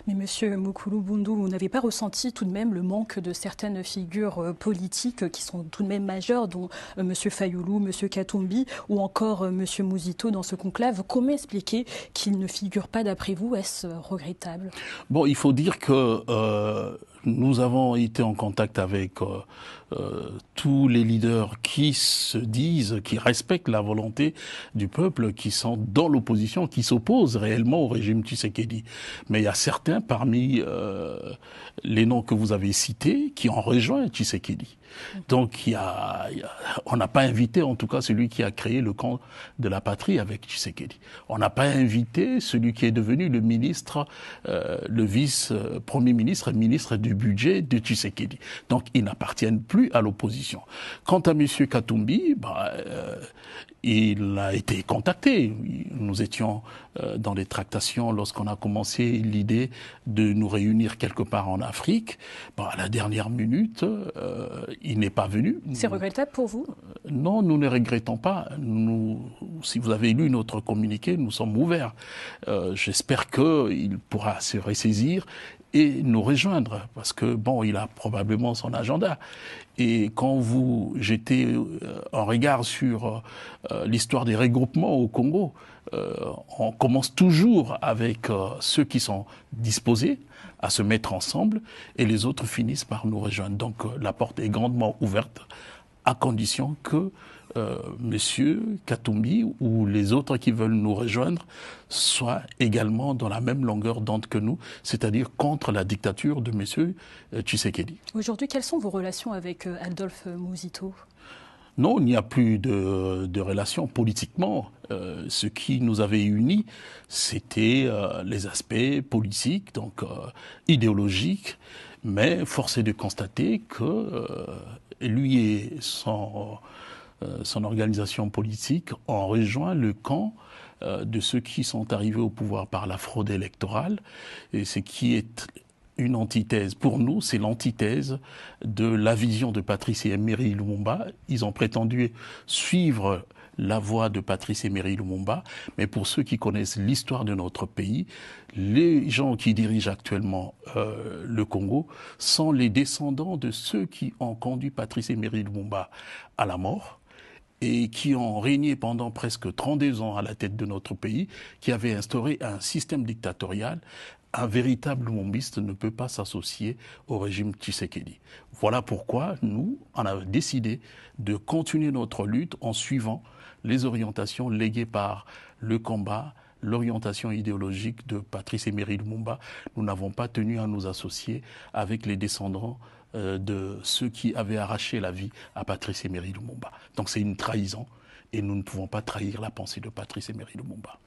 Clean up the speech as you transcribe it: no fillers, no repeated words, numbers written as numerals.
Mais Monsieur Mokolo Boundou, vous n'avez pas ressenti tout de même le manque de certaines figures politiques qui sont tout de même majeures, dont Monsieur Fayoulou, Monsieur Katumbi ou encore Monsieur Mouzito dans ce conclave. Comment expliquer qu'ils ne figurent pas d'après vous? Est-ce regrettable? Bon, il faut dire que nous avons été en contact avec tous les leaders qui se disent, qui respectent la volonté du peuple, qui sont dans l'opposition, qui s'opposent réellement au régime Tshisekedi. Mais il y a certains parmi les noms que vous avez cités qui ont rejoint Tshisekedi. Donc on n'a pas invité en tout cas celui qui a créé le camp de la patrie avec Tshisekedi. On n'a pas invité celui qui est devenu le ministre, le vice-premier ministre et ministre du budget de Tshisekedi. Donc ils n'appartiennent plus à l'opposition. Quant à M. Katumbi, il a été contacté. Nous étions dans les tractations lorsqu'on a commencé l'idée de nous réunir quelque part en Afrique. À la dernière minute, il n'est pas venu. C'est regrettable pour vous? Non, nous ne regrettons pas. Si vous avez lu notre communiqué, nous sommes ouverts. J'espère qu'il pourra se ressaisir et nous rejoindre, parce que il a probablement son agenda. Et quand vous jetez un regard sur l'histoire des regroupements au Congo, on commence toujours avec ceux qui sont disposés à se mettre ensemble et les autres finissent par nous rejoindre. Donc la porte est grandement ouverte à condition que Monsieur Katumbi ou les autres qui veulent nous rejoindre soient également dans la même longueur d'onde que nous, c'est-à-dire contre la dictature de Monsieur Tshisekedi. Aujourd'hui, quelles sont vos relations avec Adolphe Mouzito? Non, il n'y a plus de relations politiquement. Ce qui nous avait unis, c'était les aspects politiques, donc idéologiques, mais force est de constater que lui et son organisation politique ont rejoint le camp de ceux qui sont arrivés au pouvoir par la fraude électorale, et ce qui est une antithèse. Pour nous, c'est l'antithèse de la vision de Patrice Emery Lumumba. Ils ont prétendu suivre la voie de Patrice Emery Lumumba, mais pour ceux qui connaissent l'histoire de notre pays, les gens qui dirigent actuellement le Congo sont les descendants de ceux qui ont conduit Patrice Emery Lumumba à la mort et qui ont régné pendant presque 32 ans à la tête de notre pays, qui avaient instauré un système dictatorial. Un véritable lumumbiste ne peut pas s'associer au régime Tshisekedi. Voilà pourquoi nous, on a décidé de continuer notre lutte en suivant les orientations léguées par le combat, l'orientation idéologique de Patrice Emery Lumumba. Nous n'avons pas tenu à nous associer avec les descendants de ceux qui avaient arraché la vie à Patrice Emery Lumumba. Donc c'est une trahison et nous ne pouvons pas trahir la pensée de Patrice Emery Lumumba.